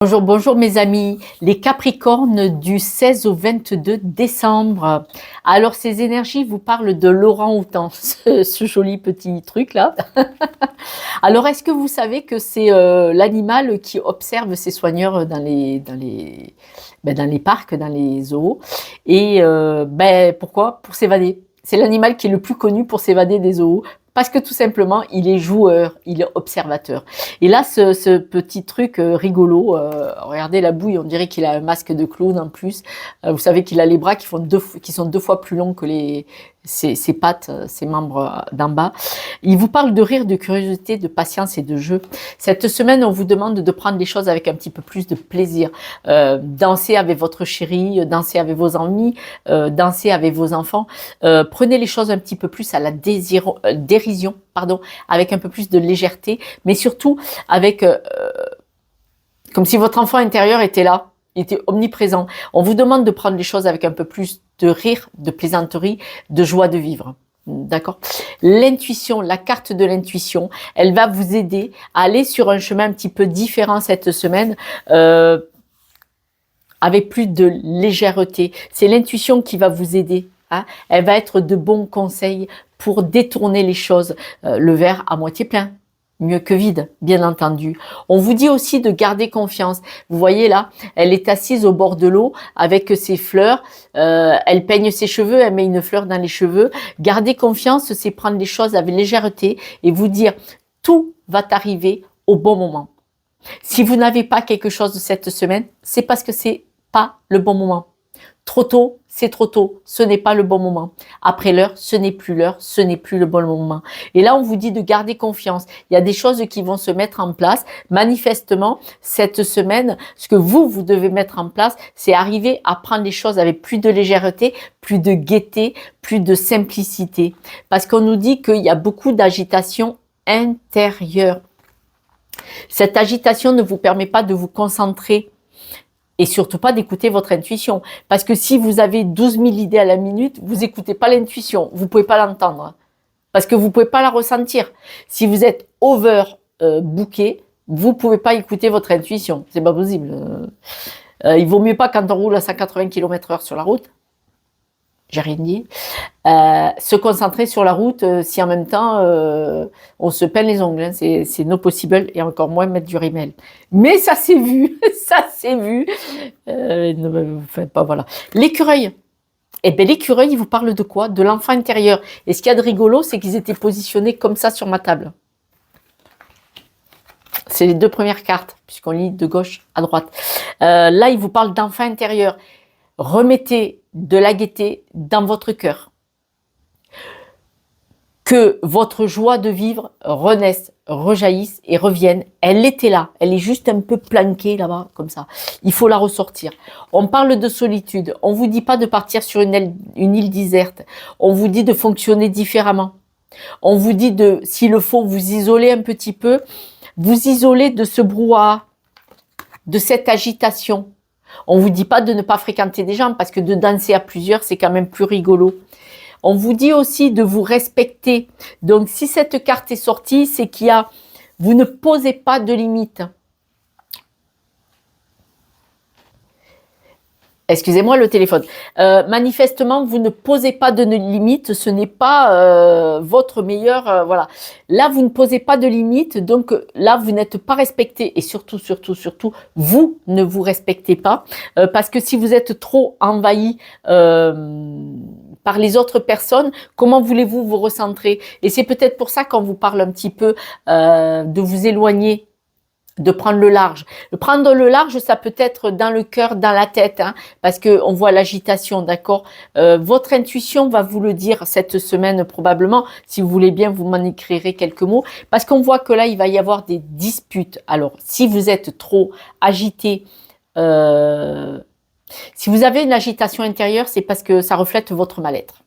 Bonjour, bonjour mes amis, les Capricornes du 16 au 22 décembre. Alors ces énergies vous parlent de l'orang-outan, ce joli petit truc là. Alors est-ce que vous savez que c'est l'animal qui observe ses soigneurs dans les parcs, dans les zoos. Et pourquoi? Pour s'évader. C'est l'animal qui est le plus connu pour s'évader des zoos. Parce que tout simplement, il est joueur, il est observateur. Et là, ce petit truc rigolo, regardez la bouille, on dirait qu'il a un masque de clown en plus. Vous savez qu'il a les bras qui sont 2 fois plus longs que ses pattes, ses membres d'en bas. Il vous parle de rire, de curiosité, de patience et de jeu. Cette semaine, on vous demande de prendre les choses avec un petit peu plus de plaisir. Danser avec votre chéri, danser avec vos amis, danser avec vos enfants. Prenez les choses un petit peu plus à la dérision, avec un peu plus de légèreté, mais surtout avec comme si votre enfant intérieur était là, il était omniprésent. On vous demande de prendre les choses avec un peu plus de rire, de plaisanterie, de joie de vivre. D'accord? L'intuition, la carte de l'intuition, elle va vous aider à aller sur un chemin un petit peu différent cette semaine, avec plus de légèreté. C'est l'intuition qui va vous aider. Hein? Elle va être de bons conseils pour détourner les choses. Le verre à moitié plein, mieux que vide, bien entendu. On vous dit aussi de garder confiance. Vous voyez là, elle est assise au bord de l'eau avec ses fleurs. Elle peigne ses cheveux, elle met une fleur dans les cheveux. Garder confiance, c'est prendre les choses avec légèreté et vous dire tout va arriver au bon moment. Si vous n'avez pas quelque chose de cette semaine, c'est parce que c'est pas le bon moment. Trop tôt, c'est trop tôt, ce n'est pas le bon moment. Après l'heure, ce n'est plus l'heure, ce n'est plus le bon moment. Et là, on vous dit de garder confiance. Il y a des choses qui vont se mettre en place. Manifestement, cette semaine, ce que vous devez mettre en place, c'est arriver à prendre les choses avec plus de légèreté, plus de gaieté, plus de simplicité. Parce qu'on nous dit qu'il y a beaucoup d'agitation intérieure. Cette agitation ne vous permet pas de vous concentrer et surtout pas d'écouter votre intuition. Parce que si vous avez 12 000 idées à la minute, vous n'écoutez pas l'intuition, vous ne pouvez pas l'entendre. Parce que vous ne pouvez pas la ressentir. Si vous êtes booké, vous ne pouvez pas écouter votre intuition. C'est pas possible. Il vaut mieux pas quand on roule à 180 km/h sur la route. J'ai rien dit. Se concentrer sur la route si en même temps on se peine les ongles, hein, c'est no possible, et encore moins mettre du rimel. Mais ça s'est vu, ça s'est vu. Voilà. L'écureuil. Eh bien l'écureuil, il vous parle de quoi? De l'enfant intérieur. Et ce qu'il y a de rigolo, c'est qu'ils étaient positionnés comme ça sur ma table. C'est les 2 premières cartes, puisqu'on lit de gauche à droite. Là, il vous parle d'enfant intérieur. Remettez de la gaieté dans votre cœur. Que votre joie de vivre renaisse, rejaillisse et revienne. Elle était là, elle est juste un peu planquée là-bas, comme ça. Il faut la ressortir. On parle de solitude. On ne vous dit pas de partir sur une île déserte. On vous dit de fonctionner différemment. On vous dit de, s'il le faut, vous isoler un petit peu. Vous isoler de ce brouhaha, de cette agitation. On ne vous dit pas de ne pas fréquenter des gens, parce que de danser à plusieurs, c'est quand même plus rigolo. On vous dit aussi de vous respecter. Donc, si cette carte est sortie, c'est qu'il y a... Vous ne posez pas de limites. Excusez-moi le téléphone. Manifestement, vous ne posez pas de limites. Ce n'est pas votre meilleur... voilà. Là, vous ne posez pas de limites. Donc, là, vous n'êtes pas respecté. Et surtout, vous ne vous respectez pas. Parce que si vous êtes trop envahi... par les autres personnes, comment voulez-vous vous recentrer? Et c'est peut-être pour ça qu'on vous parle un petit peu de vous éloigner, de prendre le large. Prendre le large, ça peut être dans le cœur, dans la tête, hein, parce qu'on voit l'agitation, d'accord? Votre intuition va vous le dire cette semaine probablement. Si vous voulez bien, vous m'en écrirez quelques mots, parce qu'on voit que là, il va y avoir des disputes. Alors, si vous êtes trop agité, si vous avez une agitation intérieure, c'est parce que ça reflète votre mal-être.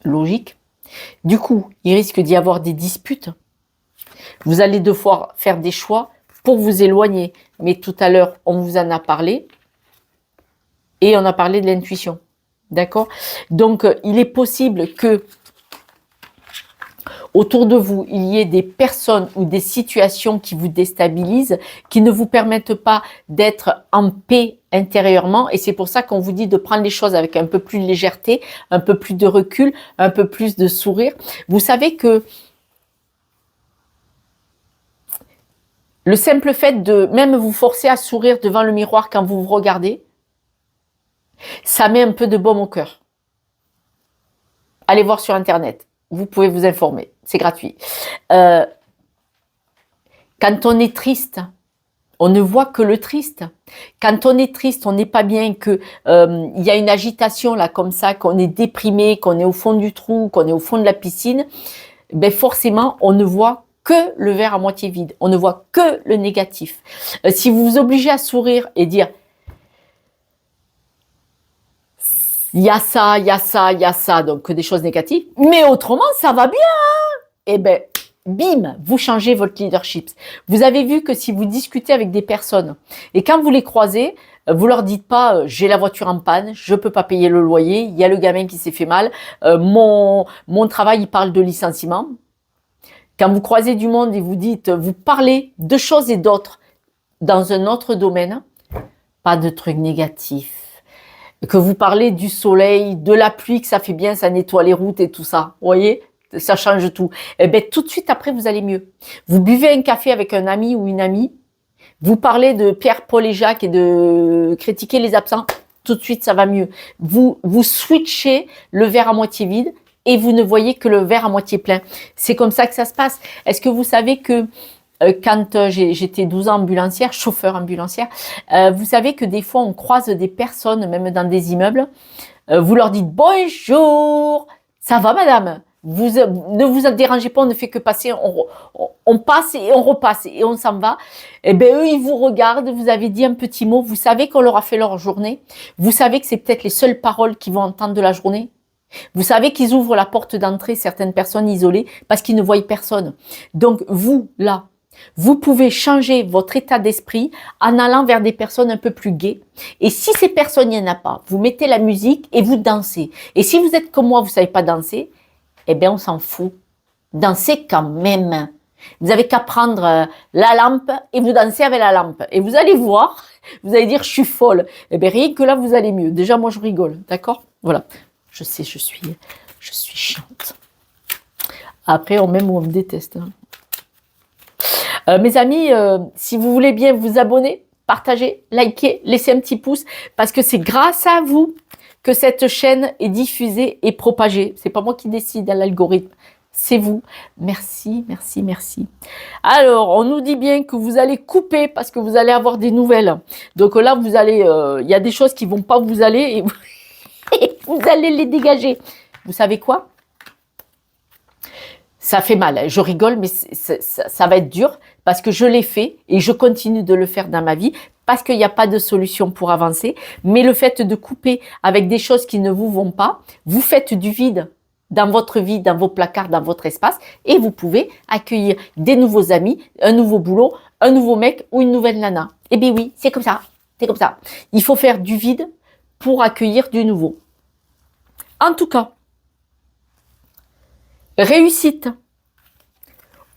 Logique. Du coup, il risque d'y avoir des disputes. Vous allez devoir faire des choix pour vous éloigner. Mais tout à l'heure, on vous en a parlé. Et on a parlé de l'intuition. D'accord? Donc, il est possible que autour de vous, il y ait des personnes ou des situations qui vous déstabilisent, qui ne vous permettent pas d'être en paix intérieurement. Et c'est pour ça qu'on vous dit de prendre les choses avec un peu plus de légèreté, un peu plus de recul, un peu plus de sourire. Vous savez que le simple fait de même vous forcer à sourire devant le miroir quand vous vous regardez, ça met un peu de baume au cœur. Allez voir sur Internet. Vous pouvez vous informer. C'est gratuit. Quand on est triste, on ne voit que le triste. Quand on est triste, on n'est pas bien, que il y a une agitation là comme ça, qu'on est déprimé, qu'on est au fond du trou, qu'on est au fond de la piscine, ben forcément, on ne voit que le verre à moitié vide. On ne voit que le négatif. Si vous vous obligez à sourire et dire il y a ça, il y a ça, il y a ça, donc que des choses négatives, mais autrement, ça va bien. Eh ben, bim, vous changez votre leadership. Vous avez vu que si vous discutez avec des personnes et quand vous les croisez, vous leur dites pas j'ai la voiture en panne, je peux pas payer le loyer, il y a le gamin qui s'est fait mal, mon travail il parle de licenciement. Quand vous croisez du monde et vous dites, vous parlez de choses et d'autres dans un autre domaine, pas de trucs négatifs. Que vous parlez du soleil, de la pluie, que ça fait bien, ça nettoie les routes et tout ça. Vous voyez, ça change tout. Et bien, tout de suite après, vous allez mieux. Vous buvez un café avec un ami ou une amie, vous parlez de Pierre, Paul et Jacques et de critiquer les absents, tout de suite, ça va mieux. Vous switchez le verre à moitié vide et vous ne voyez que le verre à moitié plein. C'est comme ça que ça se passe. Est-ce que vous savez que quand j'étais 12 ans ambulancière, chauffeur ambulancière, vous savez que des fois on croise des personnes, même dans des immeubles, vous leur dites bonjour, ça va madame, vous ne vous dérangez pas, on ne fait que passer, on passe et on repasse et on s'en va. Et bien eux ils vous regardent, vous avez dit un petit mot, vous savez qu'on leur a fait leur journée, vous savez que c'est peut-être les seules paroles qu'ils vont entendre de la journée. Vous savez qu'ils ouvrent la porte d'entrée certaines personnes isolées parce qu'ils ne voient personne. Donc vous là, vous pouvez changer votre état d'esprit en allant vers des personnes un peu plus gaies. Et si ces personnes, il n'y en a pas, vous mettez la musique et vous dansez. Et si vous êtes comme moi, vous ne savez pas danser, eh bien, on s'en fout. Dansez quand même. Vous avez qu'à prendre la lampe et vous dansez avec la lampe. Et vous allez voir, vous allez dire, je suis folle. Eh bien, rien que là, vous allez mieux. Déjà, moi, je rigole. D'accord? Voilà. Je sais, je suis chiante. Après, on m'aime ou on me déteste. Hein. Mes amis, si vous voulez bien vous abonner, partager, liker, laisser un petit pouce, parce que c'est grâce à vous que cette chaîne est diffusée et propagée. C'est pas moi qui décide à l'algorithme, c'est vous. Merci, merci, merci. Alors, on nous dit bien que vous allez couper parce que vous allez avoir des nouvelles. Donc là, vous allez, il y a des choses qui vont pas vous aller et vous allez les dégager. Vous savez quoi? Ça fait mal, je rigole, mais ça va être dur parce que je l'ai fait et je continue de le faire dans ma vie parce qu'il n'y a pas de solution pour avancer. Mais le fait de couper avec des choses qui ne vous vont pas, vous faites du vide dans votre vie, dans vos placards, dans votre espace et vous pouvez accueillir des nouveaux amis, un nouveau boulot, un nouveau mec ou une nouvelle nana. Eh bien oui, c'est comme ça, c'est comme ça. Il faut faire du vide pour accueillir du nouveau. En tout cas, réussite,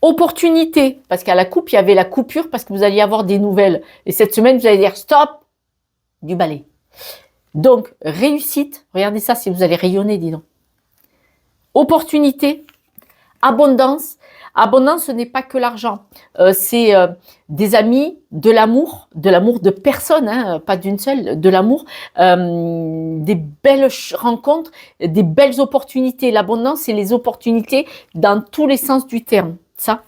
opportunité, parce qu'à la coupe, il y avait la coupure parce que vous alliez avoir des nouvelles. Et cette semaine, vous allez dire stop, du balai. Donc, réussite, regardez ça si vous allez rayonner, dis donc. Opportunité, abondance. Abondance, ce n'est pas que l'argent. C'est des amis, de l'amour de personnes, hein, pas d'une seule, de l'amour, des belles rencontres, des belles opportunités. L'abondance, c'est les opportunités dans tous les sens du terme. Ça.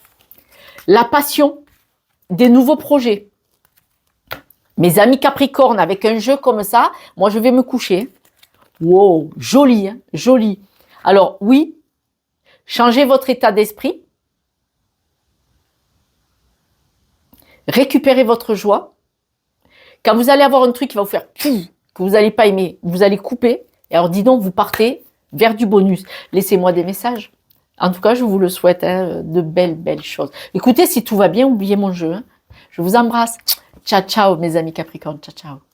La passion, des nouveaux projets. Mes amis Capricorne, avec un jeu comme ça, moi, je vais me coucher. Wow, joli, hein, joli. Alors, oui, changez votre état d'esprit. Récupérez votre joie. Quand vous allez avoir un truc qui va vous faire pouf, que vous n'allez pas aimer, vous allez couper. Et alors, dis donc, vous partez vers du bonus. Laissez-moi des messages. En tout cas, je vous le souhaite, hein, de belles, belles choses. Écoutez, si tout va bien, oubliez mon jeu. Hein. Je vous embrasse. Ciao, ciao, mes amis Capricorne. Ciao, ciao.